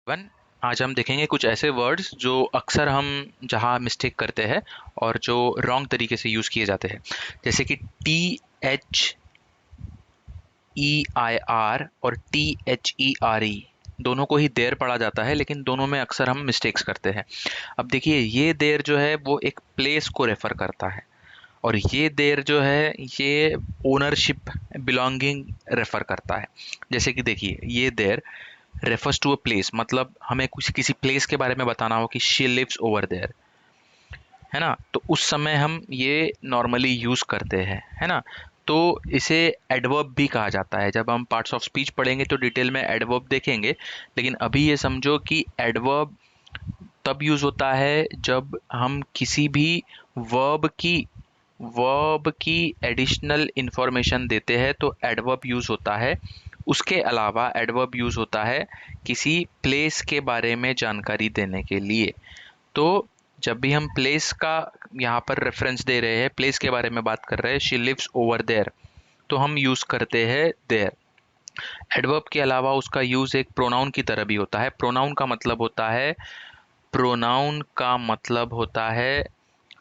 One आज हम देखेंगे कुछ ऐसे वर्ड्स जो अक्सर हम जहाँ मिस्टेक करते हैं और जो रॉन्ग तरीके से यूज़ किए जाते हैं। जैसे कि THEIR और THERE दोनों को ही देर पढ़ा जाता है, लेकिन दोनों में अक्सर हम मिस्टेक्स करते हैं। अब देखिए, ये देर जो है वो एक प्लेस को रेफर करता है, और ये देर जो है ये ओनरशिप, बिलोंगिंग रेफर करता है। जैसे कि देखिए, ये देर रेफर्स टू अ प्लेस, मतलब हमें कुछ किसी प्लेस के बारे में बताना हो कि शी लिव्स ओवर देयर, है ना, तो उस समय हम ये नॉर्मली यूज करते हैं, है ना। तो इसे एडवर्ब भी कहा जाता है। जब हम पार्ट्स ऑफ स्पीच पढ़ेंगे तो डिटेल में एडवर्ब देखेंगे, लेकिन अभी ये समझो कि एडवर्ब तब यूज होता है जब हम किसी भी वर्ब की वर्ब की एडिशनल इंफॉर्मेशन देते हैं, तो एडवर्ब यूज होता है। उसके अलावा एडवर्ब यूज होता है किसी प्लेस के बारे में जानकारी देने के लिए। तो जब भी हम प्लेस का यहाँ पर रेफरेंस दे रहे हैं, प्लेस के बारे में बात कर रहे हैं, शी लिव्स ओवर देयर, तो हम यूज करते हैं देयर। एडवर्ब के अलावा उसका यूज एक प्रोनाउन की तरह भी होता है। प्रोनाउन का मतलब होता है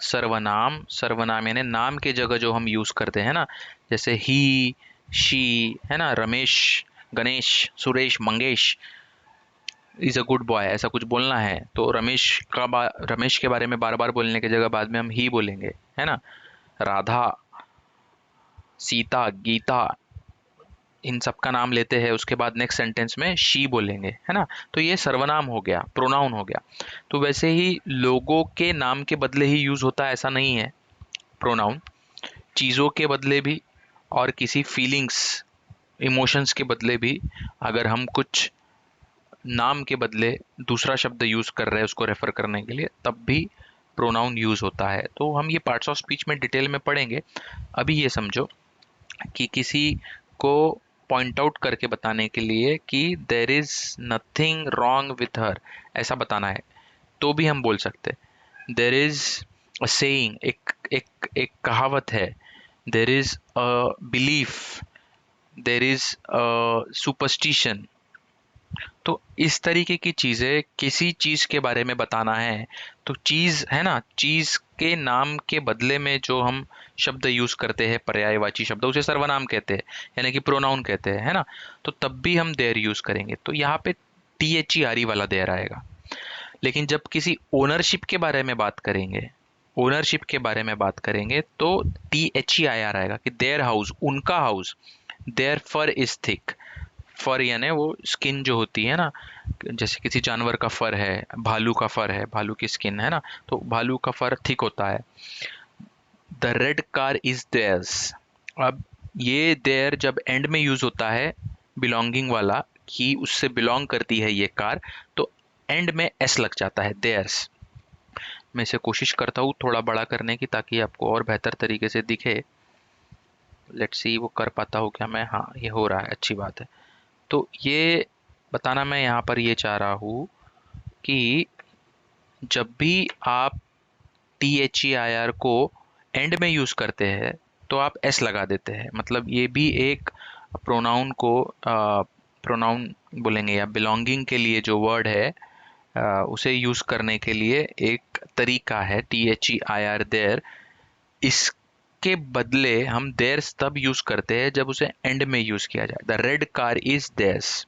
सर्वनाम। सर्वनाम यानी नाम के जगह जो हम यूज करते हैं ना, जैसे ही, शी, है ना, Ramesh, Ganesh, Suresh, Mangesh is a good boy, ऐसा कुछ बोलना है तो रमेश के बारे में बार बार बोलने की जगह बाद में हम ही बोलेंगे, है ना। राधा, सीता, गीता, इन सब का नाम लेते हैं, उसके बाद नेक्स्ट सेंटेंस में शी बोलेंगे, है ना। तो ये सर्वनाम हो गया, प्रोनाउन हो गया। तो वैसे ही लोगों के नाम के बदले ही यूज होता है ऐसा नहीं है प्रोनाउन। चीज़ों के बदले भी, और किसी फीलिंग्स, इमोशंस के बदले भी, अगर हम कुछ नाम के बदले दूसरा शब्द यूज कर रहे हैं उसको रेफर करने के लिए, तब भी प्रोनाउन यूज होता है। तो हम ये पार्ट्स ऑफ स्पीच में डिटेल में पढ़ेंगे। अभी ये समझो कि किसी को पॉइंट आउट करके बताने के लिए कि there is nothing wrong with हर, ऐसा बताना है, तो भी हम बोल सकते। देर इज अ सेइंग, एक कहावत है। There is a belief, there is a superstition. तो इस तरीके की चीजें, किसी चीज के बारे में बताना है तो चीज, है ना, चीज के नाम के बदले में जो हम शब्द यूज करते हैं, पर्यायवाची शब्द, उसे सर्वनाम कहते हैं, यानी कि प्रोनाउन कहते हैं, है ना। तो तब भी हम देयर यूज करेंगे, तो यहाँ पे THERE वाला देयर आएगा। लेकिन जब किसी ओनरशिप के बारे में बात करेंगे, ओनरशिप के बारे में बात करेंगे, तो THEIR आएगा कि देयर हाउस, उनका house. Their fur is thick. Fur यानी वो स्किन जो होती है ना, जैसे किसी जानवर का फर है, भालू का फर है, भालू की स्किन, है ना, तो भालू का फर थिक होता है। The red car is theirs. अब ये देयर जब एंड में यूज होता है, बिलोंगिंग वाला, कि उससे बिलोंग करती है ये कार, तो एंड में एस लग जाता है, देयर्स। मैं इसे कोशिश करता हूँ थोड़ा बड़ा करने की, ताकि आपको और बेहतर तरीके से दिखे। लेट्स सी वो कर पाता हूँ क्या मैं। हाँ, ये हो रहा है, अच्छी बात है। तो ये बताना मैं यहाँ पर ये चाह रहा हूँ कि जब भी आप THEIR को एंड में यूज करते हैं, तो आप एस लगा देते हैं। मतलब ये भी एक प्रोनाउन को, प्रोनाउन बोलेंगे या बिलोंगिंग के लिए जो वर्ड है, उसे यूज करने के लिए एक तरीका है, THEIR देयर। इसके बदले हम देयर्स तब यूज करते हैं जब उसे एंड में यूज किया जाए। The red car is theirs.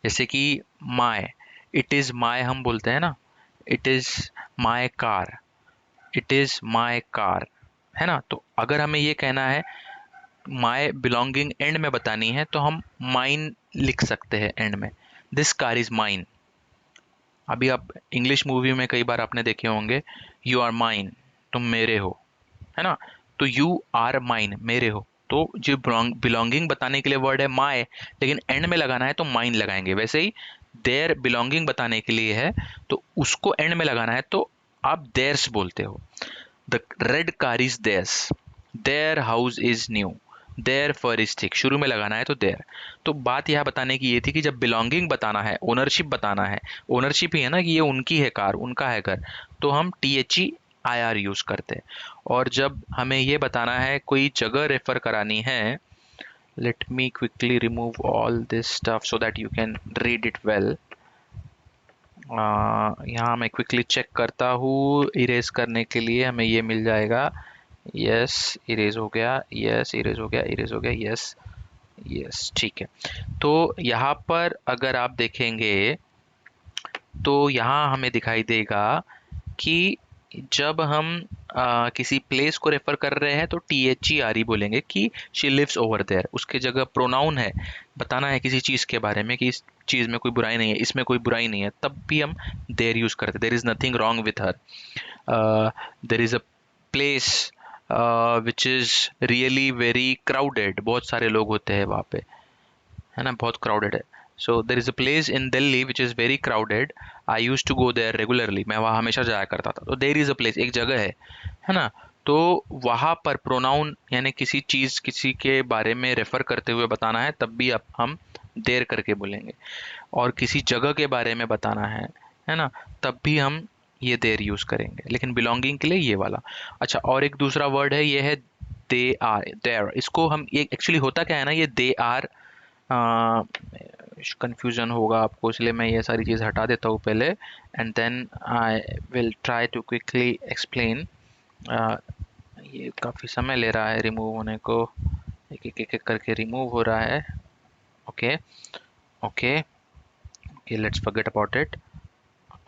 जैसे कि माय, इट इज माय हम बोलते हैं ना, it is my car, it is my car, है ना। तो अगर हमें ये कहना है, माय बिलोंगिंग एंड में बतानी है, तो हम माइन लिख सकते हैं एंड में। This car is mine. अभी आप इंग्लिश मूवी में कई बार आपने देखे होंगे, यू आर माइन, तुम मेरे हो, है ना। तो यू आर माइन, मेरे हो। तो जो बिलोंगिंग बताने के लिए वर्ड है माय, लेकिन एंड में लगाना है तो माइन लगाएंगे। वैसे ही देयर बिलोंगिंग बताने के लिए है, तो उसको एंड में लगाना है तो आप देयर्स बोलते हो। The red car is theirs, their house is new, their fur is thick, शुरू में लगाना है तो देयर। तो बात यह बताने की ये थी कि जब बिलोंगिंग बताना है, ओनरशिप बताना है, ओनरशिप ही है ना कि ये उनकी है कार, उनका है घर, तो हम THEIR यूज करते हैं। और जब हमें ये बताना है, कोई जगह रेफर करानी है, let me quickly remove all this stuff so that you can read it well. यहाँ मैं क्विकली चेक करता हूँ, इरेज करने के लिए हमें ये मिल जाएगा। यस, इरेज हो गया, यस इरेज हो गया, इरेज हो गया, यस यस, ठीक है। तो यहाँ पर अगर आप देखेंगे तो यहाँ हमें दिखाई देगा कि जब हम किसी प्लेस को रेफर कर रहे हैं तो THERE बोलेंगे कि शी लिव्स ओवर देयर। उसके जगह प्रोनाउन है, बताना है किसी चीज़ के बारे में कि इस चीज़ में कोई बुराई नहीं है, इसमें कोई बुराई नहीं है, तब भी हम देयर यूज़ करते, there is nothing wrong with her. There is a place which is really very crowded, बहुत सारे लोग होते हैं वहाँ पे, है ना, बहुत क्राउडेड है। So there is a place in Delhi which is very crowded, I use to go there regularly, मैं वहाँ हमेशा जाया करता था। तो देर इज़ अ प्लेस, एक जगह है ना। तो वहाँ पर प्रोनाउन यानी किसी चीज़, किसी के बारे में रेफर करते हुए बताना है, तब भी अब हम देर करके बोलेंगे। और किसी जगह के बारे में बताना है ना, तब भी हम ये देर यूज़ करेंगे, लेकिन बिलोंगिंग के लिए ये वाला। अच्छा, और एक दूसरा वर्ड है, ये है दे आर, देर। इसको हम, ये एक्चुअली होता क्या है ना, ये दे आर, कंफ्यूजन होगा आपको, इसलिए मैं ये सारी चीज़ हटा देता हूँ पहले, and then I will try to quickly explain. ये काफ़ी समय ले रहा है रिमूव होने को, एक एक करके रिमूव हो रहा है। Okay okay okay, let's forget about it.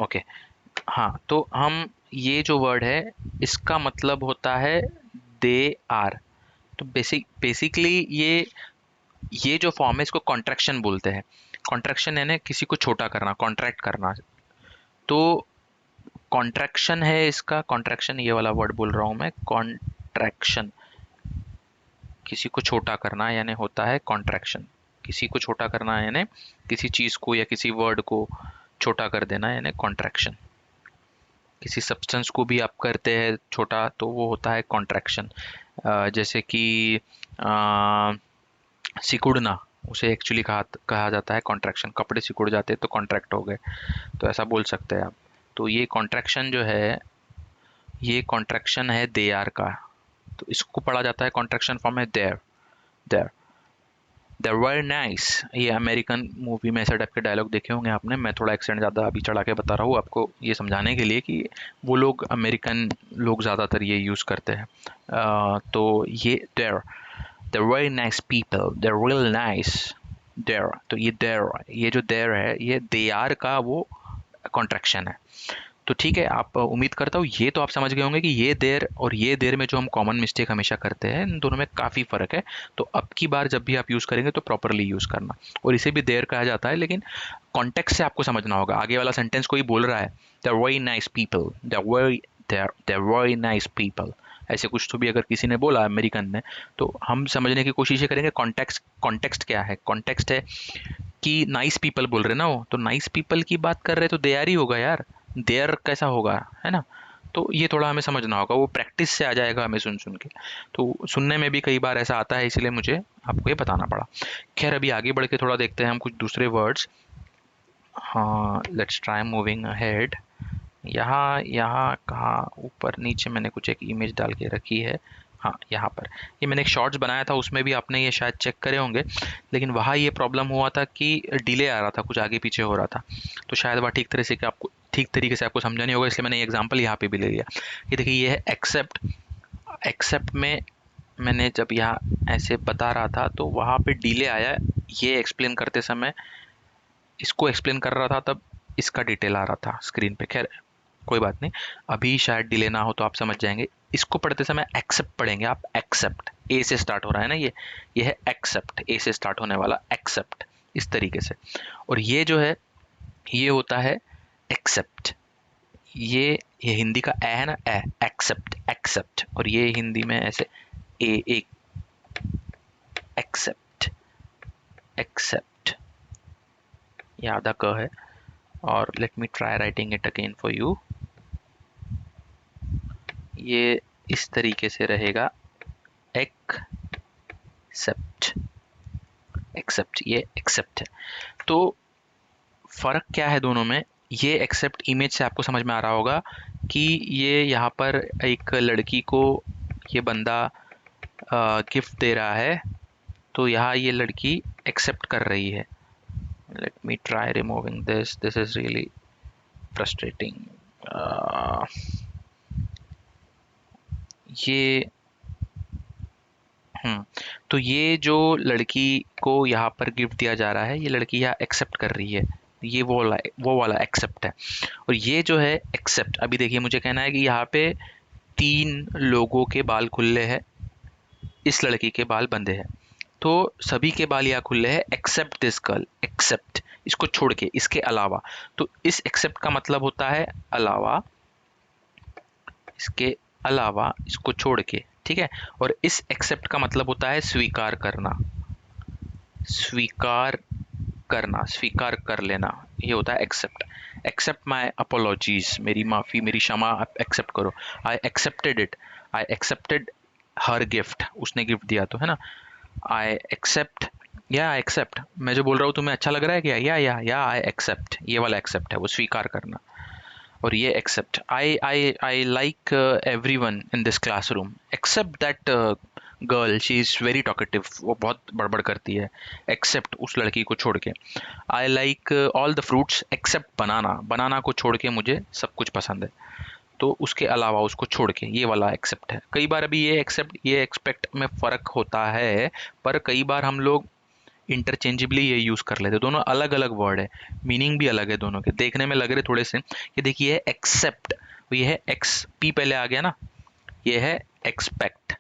Okay, हाँ, तो हम ये जो वर्ड है इसका मतलब होता है दे आर। तो बेसिकली ये जो फॉर्म है इसको कॉन्ट्रैक्शन बोलते हैं। कॉन्ट्रैक्शन यानी किसी को छोटा करना, कॉन्ट्रैक्ट करना। तो कॉन्ट्रैक्शन है इसका, कॉन्ट्रैक्शन ये वाला वर्ड बोल रहा हूँ मैं, कॉन्ट्रैक्शन, किसी को छोटा करना यानी होता है कॉन्ट्रैक्शन। किसी को छोटा करना यानी किसी चीज़ को या किसी वर्ड को छोटा कर देना यानी कॉन्ट्रैक्शन। किसी सब्सटेंस को भी आप करते हैं छोटा तो वो होता है कॉन्ट्रैक्शन। जैसे कि सिकुड़ना, उसे एक्चुअली कहा कहा जाता है कॉन्ट्रैक्शन। कपड़े सिकुड़ जाते तो कॉन्ट्रैक्ट हो गए, तो ऐसा बोल सकते हैं आप। तो ये कॉन्ट्रैक्शन जो है, ये कॉन्ट्रैक्शन है दे आर का, तो इसको पढ़ा जाता है कॉन्ट्रैक्शन फॉर्म है they're. They're, they're were nice. ये अमेरिकन मूवी में ऐसे टाइप के डायलॉग देखे होंगे आपने, मैं थोड़ा एक्सेंट ज़्यादा अभी चढ़ा के बता रहा हूँ आपको, ये समझाने के लिए कि वो लोग, अमेरिकन लोग ज़्यादातर ये यूज़ करते हैं। तो ये there, they're very nice people, they're real nice, there। तो ये there, ये जो there है ये they are का वो कॉन्ट्रैक्शन है। तो ठीक है, आप, उम्मीद करता हूँ ये तो आप समझ गए होंगे कि ये देर और ये देर में जो हम कॉमन मिस्टेक हमेशा करते हैं, इन दोनों में काफ़ी फ़र्क है। तो अब की बार जब भी आप यूज़ करेंगे तो प्रॉपरली यूज़ करना। और इसे भी देर कहा जाता है, लेकिन कॉन्टेक्स्ट से आपको समझना होगा। आगे वाला सेंटेंस कोई बोल रहा है, they are very nice people, they are very nice people, ऐसे कुछ तो भी अगर किसी ने बोला अमेरिकन ने, तो हम समझने की कोशिश करेंगे कॉन्टेक्स्ट, कॉन्टेक्स्ट क्या है। कॉन्टेक्स्ट है कि नाइस पीपल बोल रहे ना वो, तो नाइस पीपल की बात कर रहे तो दे आर ही होगा यार, देयर कैसा होगा, है ना। तो ये थोड़ा हमें समझना होगा, वो प्रैक्टिस से आ जाएगा हमें सुन सुन के। तो सुनने में भी कई बार ऐसा आता है, इसलिए मुझे आपको ये बताना पड़ा। खैर, अभी आगे बढ़ के थोड़ा देखते हैं हम कुछ दूसरे वर्ड्स। हाँ, लेट्स ट्राई मूविंग अहेड। यहाँ यहाँ कहाँ, ऊपर नीचे मैंने कुछ एक इमेज डाल के रखी है। हाँ, यहाँ पर ये मैंने एक शॉर्ट्स बनाया था, उसमें भी आपने ये शायद चेक करे होंगे, लेकिन वहाँ ये प्रॉब्लम हुआ था कि डिले आ रहा था, कुछ आगे पीछे हो रहा था। तो शायद वह ठीक तरीके से आपको समझा नहीं होगा, इसलिए मैंने ये एग्जांपल यहाँ पे भी ले लिया। ये देखिए, ये है एक्सेप्ट। एक्सेप्ट में मैंने जब यहाँ ऐसे बता रहा था तो वहाँ पे डिले आया, ये एक्सप्लेन करते समय इसको एक्सप्लेन कर रहा था, तब इसका डिटेल आ रहा था स्क्रीन पे। खैर, कोई बात नहीं, अभी शायद डिले ना हो तो आप समझ जाएंगे। इसको पढ़ते समय एक्सेप्ट पढ़ेंगे आप, एक्सेप्ट, ए से स्टार्ट हो रहा है ना, ये है एक्सेप्ट, ए से स्टार्ट होने वाला एक्सेप्ट, इस तरीके से। और ये जो है ये होता है एक्सेप्ट। ये हिंदी का ए है ना, ए, एक्सेप्ट, एक्सेप्ट। और ये हिंदी में ऐसे ए, एक, एक्सेप्ट, एक्सेप्ट, ये आधा क है। और late me try writing it again for you. ये इस तरीके से रहेगा, एक्सेप्ट, एक्सेप्ट, ये एक्सेप्ट है। तो फ़र्क क्या है दोनों में, ये एक्सेप्ट इमेज से आपको समझ में आ रहा होगा कि ये यहाँ पर एक लड़की को ये बंदा गिफ्ट दे रहा है, तो यहाँ ये लड़की एक्सेप्ट कर रही है। Let me try removing this, this is really frustrating. ये तो ये जो लड़की को यहाँ पर गिफ्ट दिया जा रहा है, ये लड़की यहाँ एक्सेप्ट कर रही है, ये वो वाला एक्सेप्ट है। और ये जो है एक्सेप्ट, अभी देखिए मुझे कहना है कि यहाँ पे 3 लोगों के बाल खुले हैं, इस लड़की के बाल बंधे हैं, तो सभी के बाल यहाँ खुले हैं एक्सेप्ट दिस गर्ल, एक्सेप्ट इसको छोड़ के, इसके अलावा। तो इस एक्सेप्ट का मतलब होता है अलावा, इसके अलावा, इसको छोड़ के, ठीक है। और इस एक्सेप्ट का मतलब होता है स्वीकार करना, स्वीकार करना, स्वीकार कर लेना, ये होता है एक्सेप्ट। एक्सेप्ट माई अपोलॉजीज, मेरी माफ़ी, मेरी क्षमा आप एक्सेप्ट करो। I accepted it, I accepted her gift, उसने गिफ्ट दिया तो, है ना। आई एक्सेप्ट, या आई एक्सेप्ट, मैं जो बोल रहा हूँ तुम्हें अच्छा लग रहा है क्या, या आई एक्सेप्ट, ये वाला एक्सेप्ट है, वो स्वीकार करना। और ये accept, I like everyone in this classroom except that girl, she is very talkative, वो बहुत बड़बड़ करती है, एक्सेप्ट उस लड़की को छोड़ के। I like all the fruits except banana, banana को छोड़ के मुझे सब कुछ पसंद है, तो उसके अलावा, उसको छोड़ के, ये वाला एक्सेप्ट है। कई बार अभी ये एक्सेप्ट ये एक्सपेक्ट में फ़र्क होता है, पर कई बार हम लोग इंटरचेंजेबली ये यूज़ कर लेते हैं, दोनों अलग अलग वर्ड है, मीनिंग भी अलग है दोनों के, देखने में लग रहे थोड़े से। ये देखिए एक्सेप्ट, ये है एक्स, पी पहले आ गया ना, ये है एक्सपेक्ट,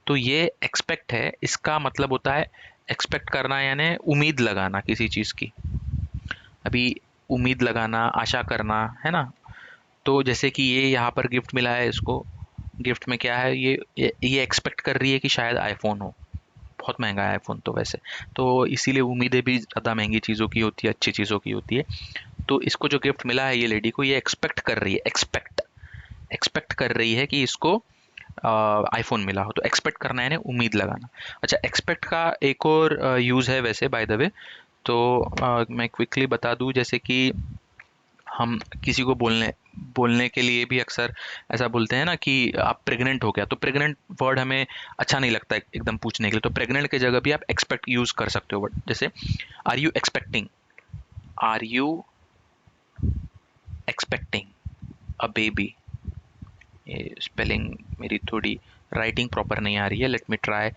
तो ये एक्सपेक्ट है, इसका मतलब होता है एक्सपेक्ट करना, यानी उम्मीद लगाना किसी चीज़ की। अभी उम्मीद लगाना, आशा करना, है ना। तो जैसे कि ये यहाँ पर गिफ्ट मिला है इसको, गिफ्ट में क्या है, ये एक्सपेक्ट कर रही है कि शायद आईफोन हो, बहुत महंगा है आईफोन तो वैसे, तो इसीलिए उम्मीदें भी ज़्यादा महंगी चीज़ों की होती है, अच्छी चीज़ों की होती है। तो इसको जो गिफ्ट मिला है ये लेडी को, ये एक्सपेक्ट कर रही है, एक्सपेक्ट एक्सपेक्ट कर रही है कि इसको आईफोन मिला हो, तो एक्सपेक्ट करना है ना, उम्मीद लगाना। अच्छा, एक्सपेक्ट का एक और यूज़ है वैसे बाय द वे, तो मैं क्विकली बता दूं, जैसे कि हम किसी को बोलने बोलने के लिए भी अक्सर ऐसा बोलते हैं ना कि आप प्रेग्नेंट हो गया, तो प्रेग्नेंट वर्ड हमें अच्छा नहीं लगता है एकदम पूछने के लिए, तो प्रेग्नेंट की जगह भी आप एक्सपेक्ट यूज़ कर सकते हो वर्ड, जैसे are you expecting, are you expecting a baby. ये स्पेलिंग मेरी थोड़ी, राइटिंग प्रॉपर नहीं आ रही है, let me try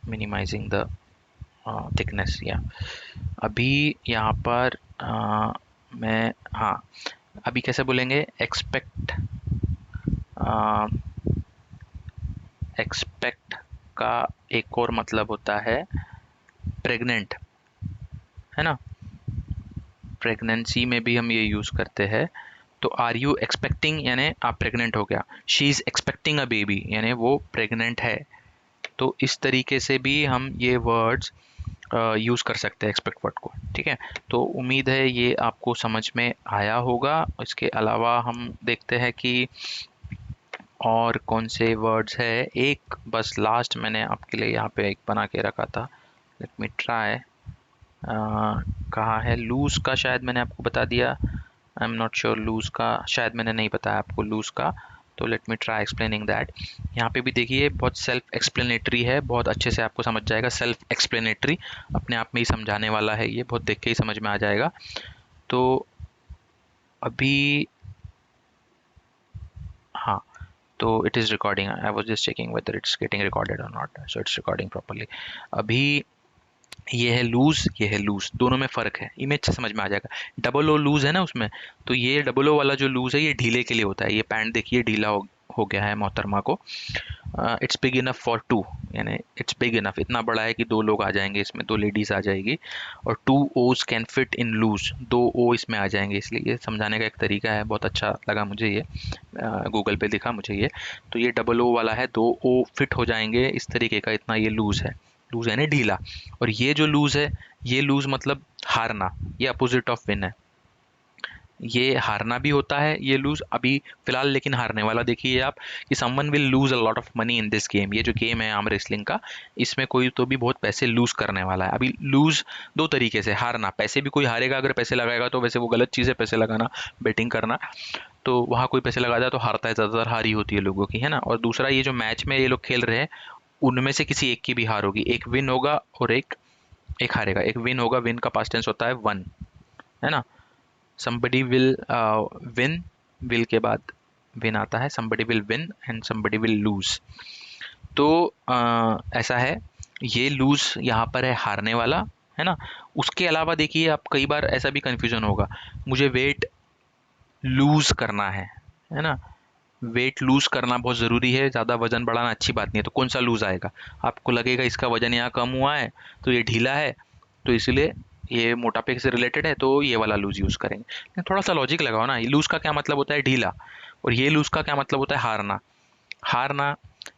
minimizing the thickness, या अभी यहाँ पर मैं, हाँ, अभी कैसे बोलेंगे एक्सपेक्ट, एक्सपेक्ट का एक और मतलब होता है प्रेग्नेंट, है ना, प्रेगनेंसी में भी हम ये यूज़ करते हैं। तो आर यू एक्सपेक्टिंग यानी आप प्रेग्नेंट हो गया, she is expecting a baby यानी वो प्रेग्नेंट है। तो इस तरीके से भी हम ये वर्ड्स यूज़ कर सकते हैं एक्सपेक्ट वर्ड को, ठीक है। तो उम्मीद है ये आपको समझ में आया होगा। इसके अलावा हम देखते हैं कि और कौन से वर्ड्स है, एक बस लास्ट मैंने आपके लिए यहाँ पे एक बना के रखा था, लेट मी ट्राई। कहाँ है, लूज़ का शायद मैंने आपको बता दिया, I am not sure, loose का शायद मैंने नहीं बताया आपको, लूज़ का, तो let me try explaining that. यहाँ पे भी देखिए बहुत सेल्फ एक्सप्लेनेटरी है, बहुत अच्छे से आपको समझ जाएगा, सेल्फ एक्सप्लेनेटरी, अपने आप में ही समझाने वाला है, ये बहुत देख के ही समझ में आ जाएगा। तो अभी, हाँ, तो it is recording, I was just checking whether it's getting recorded or not, so it's recording properly. अभी ये है लूज़, ये है लूज़, दोनों में फ़र्क है, इमेज से समझ में आ जाएगा। डबल ओ लूज़ है ना उसमें, तो ये डबल ओ वाला जो लूज़ है ये ढीले के लिए होता है, ये पैंट देखिए ढीला हो गया है मोहतरमा को। It's big enough for two, यानी इट्स बिग इनफ, इतना बड़ा है कि 2 लोग आ जाएंगे इसमें, 2 लेडीज़ आ जाएगी, और 2 ओज कैन फिट इन लूज़, 2 ओ इसमें आ जाएंगे, इसलिए ये समझाने का एक तरीका है, बहुत अच्छा लगा मुझे ये, गूगल पे दिखा मुझे ये। तो ये डबल ओ वाला है, 2 ओ फिट हो जाएंगे इस तरीके का, इतना ये लूज़ है, लूज़ यानी ढीला। और ये जो लूज़ है, ये लूज़ मतलब हारना, ये अपोजिट ऑफ विन है, ये हारना भी होता है ये लूज़ अभी फ़िलहाल, लेकिन हारने वाला देखिए आप कि someone will lose a lot of money in this game, ये जो गेम है आर्म रेसलिंग का, इसमें कोई तो भी बहुत पैसे लूज़ करने वाला है। अभी लूज़ 2 तरीके से, हारना, पैसे भी कोई हारेगा अगर पैसे लगाएगा, तो वैसे वो गलत चीज़ है पैसे लगाना, बेटिंग करना, तो वहाँ कोई पैसे लगाता है तो हारता है, ज़्यादातर हार ही होती है लोगों की, है ना। और दूसरा, ये जो मैच में ये लोग खेल रहे हैं, उनमें से किसी एक की भी हार होगी, एक विन होगा और एक एक हारेगा, एक विन होगा, विन का पास्ट टेंस होता है वन, है ना। somebody will win, will के बाद win आता है, somebody will win and somebody will lose। तो ऐसा है, ये lose यहाँ पर है हारने वाला, है ना। उसके अलावा देखिए, आप कई बार ऐसा भी कंफ्यूजन होगा, मुझे वेट लूज करना है ना। वेट लूज करना बहुत ज़रूरी है, ज़्यादा वजन बढ़ाना अच्छी बात नहीं है। तो कौन सा लूज आएगा, आपको लगेगा इसका वजन यहाँ कम हुआ है तो ये ढीला है, तो इसलिए ये मोटापे से रिलेटेड है, तो ये वाला लूज यूज़ करेंगे। लेकिन थोड़ा सा लॉजिक लगाओ ना, लूज का क्या मतलब होता है, ढीला, और ये लूज का क्या मतलब होता है, हारना। हारना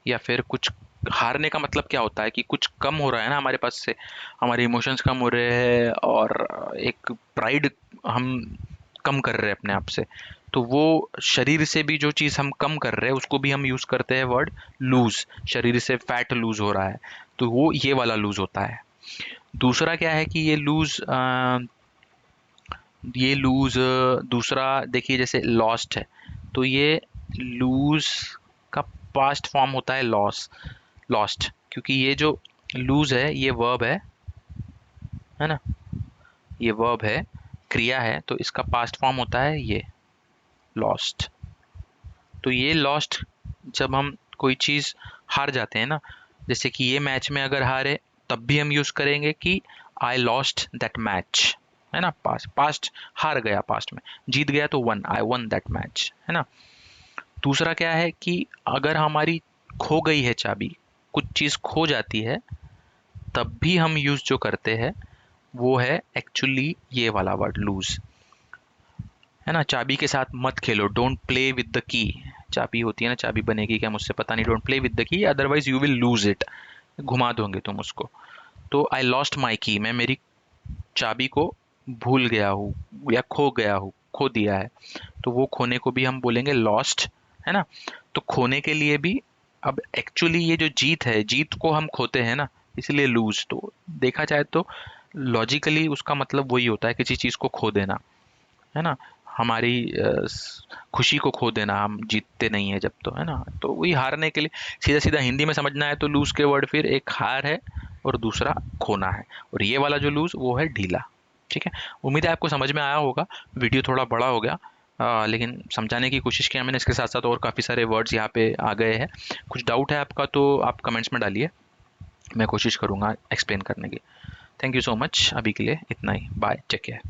या फिर कुछ हारने का मतलब क्या होता है कि कुछ कम हो रहा है ना हमारे पास से, हमारे इमोशंस कम हो रहे हैं, और एक प्राइड हम कम कर रहे हैं अपने आप से। तो वो शरीर से भी जो चीज़ हम कम कर रहे हैं उसको भी हम यूज़ करते हैं वर्ड लूज। शरीर से फैट लूज हो रहा है तो वो ये वाला लूज होता है। दूसरा क्या है कि ये लूज दूसरा देखिए, जैसे लॉस्ट है, तो ये लूज का पास्ट फॉर्म होता है लॉस, लॉस्ट, क्योंकि ये जो लूज है ये वर्ब है ना, ये वर्ब है, क्रिया है, तो इसका पास्ट फॉर्म होता है ये लॉस्ट। तो ये लॉस्ट जब हम कोई चीज़ हार जाते हैं ना, जैसे कि ये मैच में अगर हारे तब भी हम यूज़ करेंगे कि आई लॉस्ट दैट मैच, है ना। पास्ट, पास्ट हार गया, पास्ट में जीत गया तो one, I one that match, है ना। दूसरा क्या है कि अगर हमारी खो गई है चाबी, कुछ चीज़ खो जाती है, तब भी हम यूज़ जो करते हैं वो है एक्चुअली ये वाला वर्ड लूज, है ना। चाबी के साथ मत खेलो, don't play with the key. चाबी होती है ना, चाबी बनेगी क्या मुझसे पता नहीं, don't play with the key, otherwise you will lose it, घुमा दोगे तुम उसको। तो आई लॉस्ट माई की, मैं मेरी चाबी को भूल गया हूँ या खो गया हूँ, खो दिया है, तो वो खोने को भी हम बोलेंगे लॉस्ट, है ना। तो खोने के लिए भी, अब एक्चुअली ये जो जीत है, जीत को हम खोते हैं ना, इसलिए लूज। तो देखा जाए तो लॉजिकली उसका मतलब वही होता है, किसी चीज़ को खो देना, है ना। हमारी खुशी को खो देना, हम जीतते नहीं है जब, तो है ना। तो वही हारने के लिए सीधा सीधा हिंदी में समझना है तो लूज के वर्ड फिर एक हार है और दूसरा खोना है, और ये वाला जो लूज वो है ढीला। ठीक है, उम्मीद है आपको समझ में आया होगा। वीडियो थोड़ा बड़ा हो गया, लेकिन समझाने की कोशिश किया मैंने। इसके साथ साथ और काफ़ी सारे वर्ड्स यहाँ पे आ गए हैं। कुछ डाउट है आपका तो आप कमेंट्स में डालिए, मैं कोशिश करूँगा एक्सप्लेन करने की। थैंक यू सो मच, अभी के लिए इतना ही, बाय, टेक केयर।